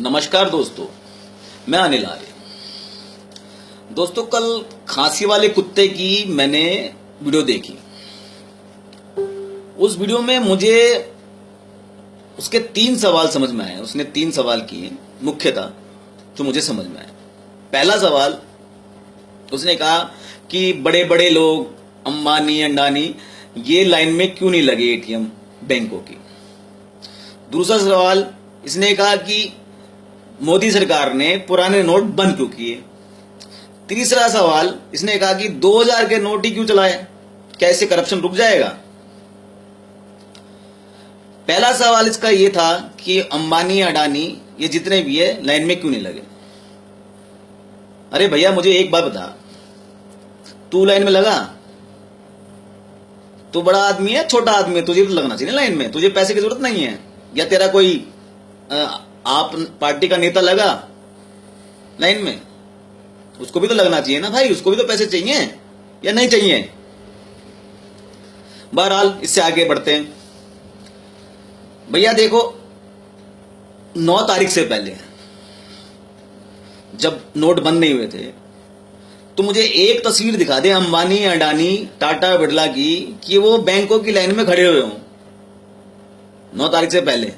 नमस्कार दोस्तों, मैं अनिल आर्य। दोस्तों, कल खांसी वाले कुत्ते की मैंने वीडियो देखी। उस वीडियो में मुझे उसके 3 सवाल समझ में आए। उसने 3 सवाल किए मुख्यतः जो मुझे समझ में आए। पहला सवाल, उसने कहा कि बड़े बड़े लोग अंबानी अंडानी ये लाइन में क्यों नहीं लगे एटीएम बैंकों की। दूसरा सवाल, इसने कहा कि मोदी सरकार ने पुराने नोट बंद क्यों किए। तीसरा सवाल, इसने कहा कि 2000 के नोट ही क्यों चलाए, क्या इससे करप्शन रुक जाएगा। पहला सवाल इसका यह था कि अंबानी अडानी ये जितने भी है लाइन में क्यों नहीं लगे। अरे भैया, मुझे एक बात बता, तू लाइन में लगा? तू बड़ा आदमी है छोटा आदमी है, तुझे तो लगना चाहिए लाइन में। तुझे पैसे की जरूरत नहीं है। या तेरा कोई आप पार्टी का नेता लगा लाइन में, उसको भी तो लगना चाहिए ना भाई, उसको भी तो पैसे चाहिए या नहीं चाहिए। बहरहाल इससे आगे बढ़ते हैं। भैया देखो, 9 तारीख से पहले जब नोट बंद नहीं हुए थे तो मुझे एक तस्वीर दिखा दे अंबानी अडानी टाटा बिरला की कि वो बैंकों की लाइन में खड़े हुए हों 9 तारीख से पहले,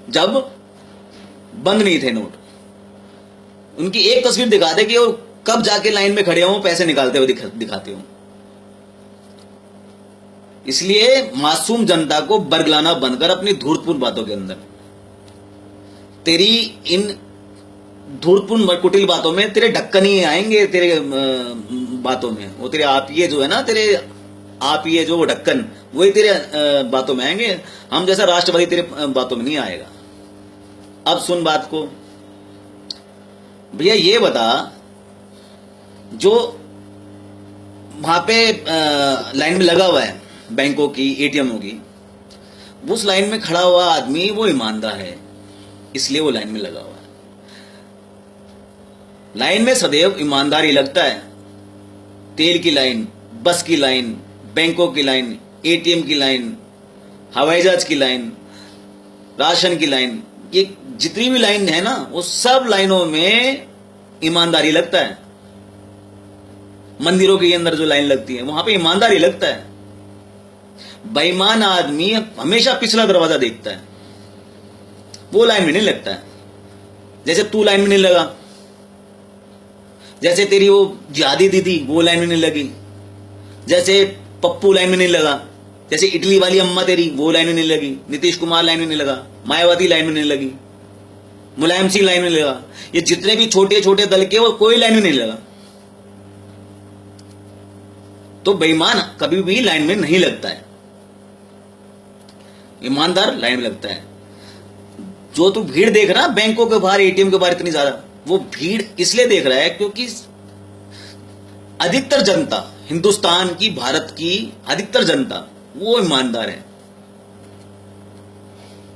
जब बंद नहीं थे नोट। उनकी एक तस्वीर दिखा दे कि वो कब जाके लाइन में खड़े हों, पैसे निकालते हुए दिखाते हों। इसलिए मासूम जनता को बरगलाना बंद कर अपनी धूर्तपूर्ण बातों के अंदर। तेरी इन धूर्तपूर्ण कुटिल बातों में तेरे ढक्कन ही आएंगे। तेरे बातों में वो तेरे आप ये जो है ना, तेरे आप ये जो ढक्कन, वही तेरे बातों में आएंगे। हम जैसा राष्ट्रवादी तेरे बातों में नहीं आएगा। अब सुन बात को। भैया ये बता, जो वहां पे लाइन में लगा हुआ है बैंकों की, एटीएमओ की, उस लाइन में खड़ा हुआ आदमी वो ईमानदार है, इसलिए वो लाइन में लगा हुआ है। लाइन में सदैव ईमानदारी लगता है। तेल की लाइन, बस की लाइन, बैंकों की लाइन, एटीएम की लाइन, हवाई जहाज की लाइन, राशन की लाइन, ये जितनी भी लाइन है ना, वो सब लाइनों में ईमानदारी लगता है। मंदिरों के अंदर जो लाइन लगती है वहां पे ईमानदारी लगता है। बेईमान आदमी हमेशा पिछला दरवाजा देखता है, वो लाइन में नहीं लगता है। जैसे तू लाइन में नहीं लगा, जैसे तेरी वो जिहादी दीदी वो लाइन में नहीं लगी, जैसे पप्पू लाइन में नहीं लगा, जैसे इटली वाली अम्मा तेरी वो लाइन में नहीं लगी, नीतीश कुमार लाइन में नहीं लगा, मायावती लाइन में नहीं लगी, मुलायम सिंह लाइन में नहीं लगा, ये जितने भी छोटे छोटे दल के वो कोई लाइन में नहीं लगा। तो बेईमान कभी भी लाइन में नहीं लगता है, ईमानदार लाइन में लगता है। जो तू भीड़ देख रहा बैंकों के बाहर, एटीएम के बाहर इतनी ज्यादा, वो भीड़ इसलिए देख रहा है क्योंकि अधिकतर जनता, हिंदुस्तान की, भारत की अधिकतर जनता वो ईमानदार है।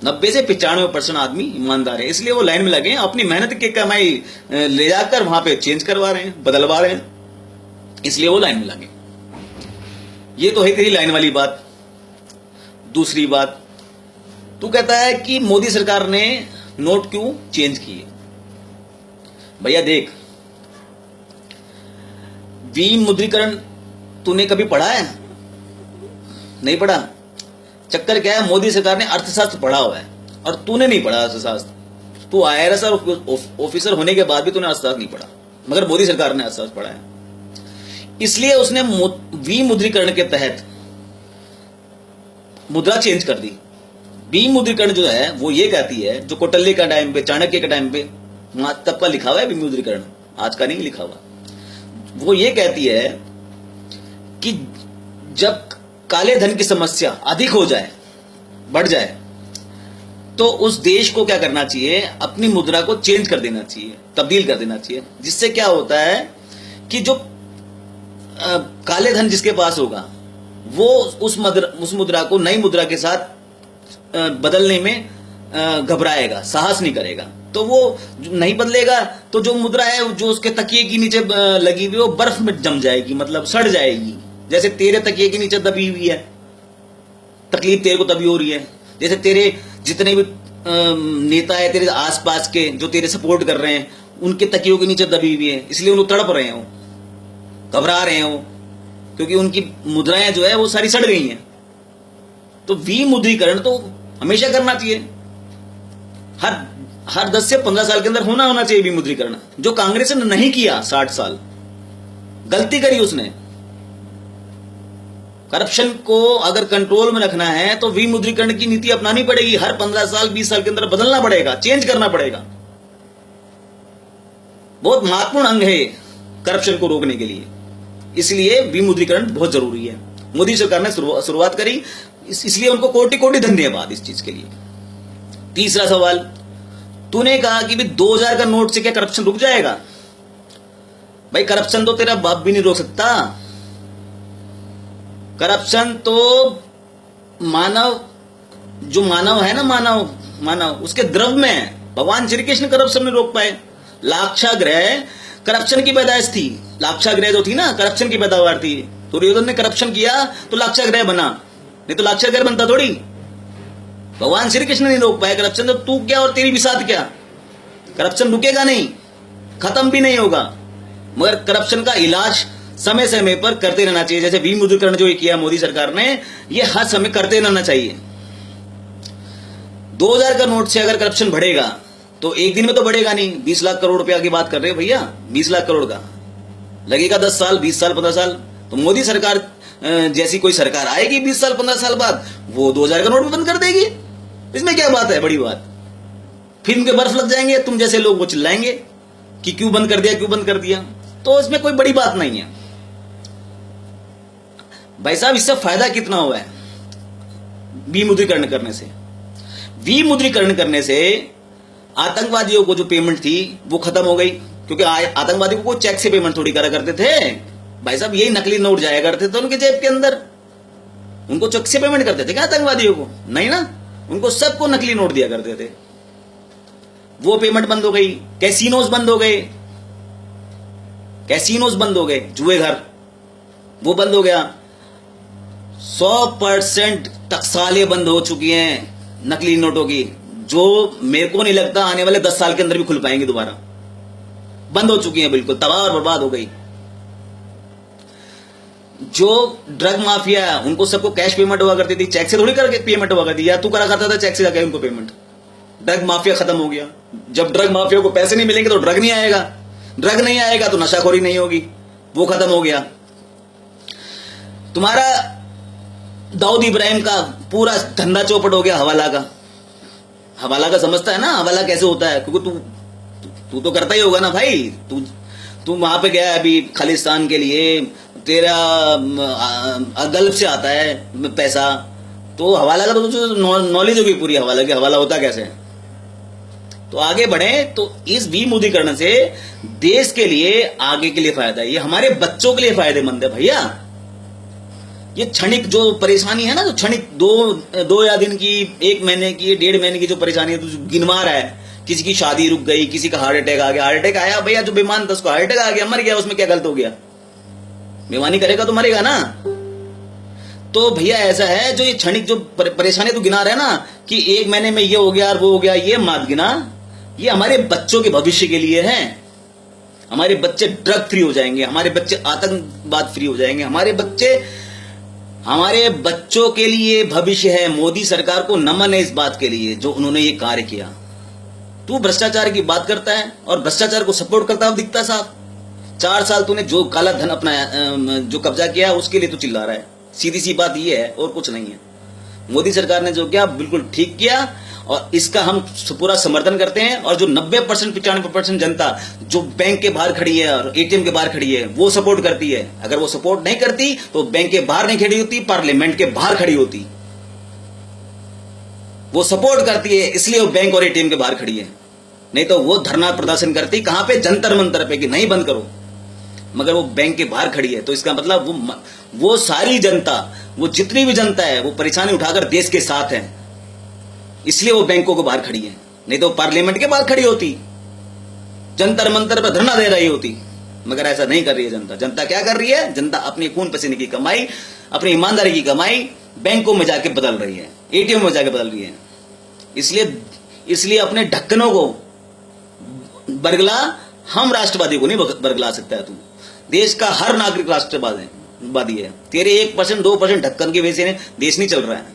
90 से 95% आदमी ईमानदार है, इसलिए वो लाइन में लगे हैं। अपनी मेहनत की कमाई ले जाकर वहां पे चेंज करवा रहे हैं, बदलवा रहे हैं, इसलिए वो लाइन में लगे। ये तो है तेरी लाइन वाली बात। दूसरी बात, तू कहता है कि मोदी सरकार ने नोट क्यों चेंज किए। भैया देख, विमुद्रीकरण तूने कभी पढ़ा है? नहीं पढ़ा। चक्कर क्या है, मोदी सरकार ने अर्थशास्त्र पढ़ा हुआ है और तूने नहीं पढ़ा अर्थशास्त्र। तू IRS ऑफिसर होने के बाद भी तूने अर्थशास्त्र नहीं पढ़ा, मगर मोदी सरकार ने अर्थशास्त्र पढ़ा है। इसलिए उसने विमुद्रीकरण के तहत मुद्रा चेंज कर दी। विमुद्रीकरण जो है वो ये कहती है, जो कौटिल्य का टाइम पे, चाणक्य के टाइम पे तब का लिखा हुआ है विमुद्रीकरण, आज का नहीं लिखा हुआ। वो ये कहती है कि जब काले धन की समस्या अधिक हो जाए, बढ़ जाए, तो उस देश को क्या करना चाहिए, अपनी मुद्रा को चेंज कर देना चाहिए, तब्दील कर देना चाहिए। जिससे क्या होता है कि जो काले धन जिसके पास होगा वो उस मुद्रा को नई मुद्रा के साथ बदलने में घबराएगा, साहस नहीं करेगा। तो वो नहीं बदलेगा तो जो मुद्रा है जो उसके तकिए के नीचे लगी हुई वो बर्फ में जम जाएगी, मतलब सड़ जाएगी। जैसे तेरे तकिए के नीचे दबी हुई है, तकलीफ तेरे को तभी हो रही है। जैसे तेरे जितने भी नेता है तेरे आसपास के जो तेरे सपोर्ट कर रहे हैं, उनके तकियों के नीचे दबी हुई है, इसलिए वो तड़प रहे हैं, वो घबरा रहे हैं, वो क्योंकि उनकी मुद्राएं जो है वो सारी सड़ गई हैं। तो विमुद्रीकरण तो हमेशा करना चाहिए, हर 10 से 15 साल के अंदर होना चाहिए विमुद्रीकरण, जो कांग्रेस ने नहीं किया। 60 साल गलती करी उसने। करप्शन को अगर कंट्रोल में रखना है तो विमुद्रीकरण की नीति अपनानी पड़ेगी, हर 15 साल 20 साल के अंदर बदलना पड़ेगा, चेंज करना पड़ेगा। बहुत महत्वपूर्ण अंग है करप्शन को रोकने के लिए, इसलिए विमुद्रीकरण बहुत जरूरी है। मोदी सरकार ने शुरुआत करी, इसलिए उनको कोटि कोटि धन्यवाद इस चीज के लिए। तीसरा सवाल, तूने कहा कि भाई 2000 का नोट से क्या करप्शन रुक जाएगा? भाई करप्शन तो तेरा बाप भी नहीं रोक सकता। करप्शन तो मानव है ना, मानव उसके द्रव में है। भगवान श्री कृष्ण करप्शन नहीं रोक पाए। लाक्षागृह करप्शन की पैदाइश थी, लाक्षागृह जो थी ना करप्शन की पैदावार थी। दुर्योधन ने करप्शन किया तो लाक्षागृह बना, नहीं तो लाक्षागृह बनता थोड़ी। भगवान श्री कृष्ण नहीं रोक पाए करप्शन, तो तू क्या और तेरी विसात क्या? करप्शन रुकेगा नहीं, खत्म भी नहीं होगा, मगर करप्शन का इलाज समय समय पर करते रहना चाहिए। जैसे विमुद्रीकरण जो किया मोदी सरकार ने, ये हर समय करते रहना चाहिए। 2000 का नोट से अगर करप्शन बढ़ेगा तो एक दिन में तो बढ़ेगा नहीं। 20 लाख करोड़ रुपया की बात कर रहे हो भैया, 20 लाख करोड़ का लगेगा 10 साल, 20 साल, 15 साल। तो मोदी सरकार जैसी कोई सरकार आएगी 20 साल 15 साल बाद, वो 2000 का नोट भी बंद कर देगी। इसमें क्या बात है, बड़ी बात? फिल्म के बर्फ लग जाएंगे, तुम जैसे लोग वो चिल्लाएंगे कि क्यों बंद कर दिया, क्यों बंद कर दिया। तो इसमें कोई बड़ी बात नहीं है भाई साहब। इससे फायदा कितना हुआ है विमुद्रीकरण करने से? विमुद्रीकरण करने से आतंकवादियों को जो पेमेंट थी वो खत्म हो गई, क्योंकि आतंकवादियों को चेक से पेमेंट थोड़ी करा करते थे भाई साहब, यही नकली नोट जाया करते थे उनके जेब के अंदर। उनको चेक से पेमेंट करते थे क्या आतंकवादियों को? नहीं ना, उनको सबको नकली नोट दिया करते थे। वो पेमेंट बंद हो गई। कैसीनोज बंद हो गए, कैसीनोज बंद हो गए, जुए घर वो बंद हो गया। 100% टकसालें बंद हो चुकी हैं नकली नोटों की, जो मेरे को नहीं लगता आने वाले 10 साल के अंदर भी खुल पाएंगे दोबारा। बंद हो चुकी हैं, बिल्कुल तबाह और बर्बाद हो गई। जो ड्रग माफिया है उनको सबको कैश पेमेंट हुआ करती थी, चेक से थोड़ी करके पेमेंट हुआ करती, या तू करा करता था चेक से जाके उनको पेमेंट। ड्रग माफिया खत्म हो गया। जब ड्रग माफिया को पैसे नहीं मिलेंगे तो ड्रग नहीं आएगा, ड्रग नहीं आएगा तो नशाखोरी नहीं होगी, वो खत्म हो गया। तुम्हारा दाऊद इब्राहिम का पूरा धंधा चौपट हो गया हवाला का। हवाला का समझता है ना, हवाला कैसे होता है? क्योंकि तू तो करता ही होगा ना भाई। तू वहां पे गया अभी खालिस्तान के लिए, तेरा गल्फ से आता है पैसा, तो हवाला का तो तुझे नॉलेज होगी पूरी हवाला की, हवाला होता कैसे है। तो आगे बढ़े तो इस विमुद्रीकरण से देश के लिए आगे के लिए फायदा है, ये हमारे बच्चों के लिए फायदेमंद है भैया। ये क्षणिक जो परेशानी है ना, जो क्षणिक दो या दिन की, 1 महीने की, 1.5 महीने की जो परेशानी है, तो गिनवा रहा है। किसी की शादी रुक गई, किसी का हार्ट अटैक आ गया। हार्ट अटैक आया भैया, जो बेईमान था उसको हार्ट अटैक आ गया, मर गया, उसमें क्या गलत हो गया? बेईमानी करेगा तो मरेगा ना। तो भैया ऐसा है, जो ये क्षणिक जो परेशानी तो गिना रहे हैं ना कि 1 महीने में ये हो गया और वो हो गया, ये मत गिना। ये हमारे बच्चों के भविष्य के लिए है। हमारे बच्चे ड्रग फ्री हो जाएंगे, हमारे बच्चे आतंकवाद फ्री हो जाएंगे, हमारे बच्चों के लिए भविष्य है। मोदी सरकार को नमन है इस बात के लिए जो उन्होंने ये कार्य किया। तू भ्रष्टाचार की बात करता है और भ्रष्टाचार को सपोर्ट करता हुआ दिखता साफ। 4 साल तूने जो काला धन अपना जो कब्जा किया उसके लिए तू चिल्ला रहा है। सीधी सी बात ये है और कुछ नहीं है। मोदी सरकार ने जो किया बिल्कुल ठीक किया और इसका हम पूरा समर्थन करते हैं। और जो 90% 95% जनता जो बैंक के बाहर खड़ी है और एटीएम के बाहर खड़ी है वो सपोर्ट करती है। अगर वो सपोर्ट नहीं करती तो बैंक के बाहर नहीं खड़ी होती, पार्लियामेंट के बाहर खड़ी होती। वो सपोर्ट करती है इसलिए वो बैंक और एटीएम के बाहर खड़ी है, नहीं तो वो धरना प्रदर्शन करती कहां पे? जंतर मंतर पे कि नहीं बंद करो। मगर वो बैंक के बाहर खड़ी है तो इसका मतलब वो सारी जनता, वो जितनी भी जनता है वो परेशानी उठाकर देश के साथ है, इसलिए वो बैंकों को बाहर खड़ी है। नहीं तो पार्लियामेंट के बाहर खड़ी होती, जंतर मंतर पर धरना दे रही होती। मगर ऐसा नहीं कर रही है जनता। जनता क्या कर रही है? जनता अपनी खून पसीने की कमाई, अपनी ईमानदारी की कमाई बैंकों में जाके बदल रही है, एटीएम में जाके बदल रही है। इसलिए इसलिए अपने ढक्कनों को बरगला, हम राष्ट्रवादी को नहीं बरगला सकता है तू। देश का हर नागरिक राष्ट्रवादी है। तेरे 1% 2% ढक्कन की वजह से देश नहीं चल रहा है।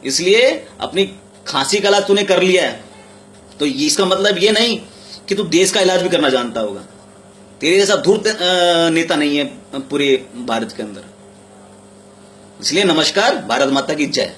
इसलिए अपनी खांसी का इलाज तूने कर लिया है, तो इसका मतलब ये नहीं कि तू देश का इलाज भी करना जानता होगा। तेरे जैसा धूर्त नेता नहीं है पूरे भारत के अंदर। इसलिए नमस्कार, भारत माता की जय।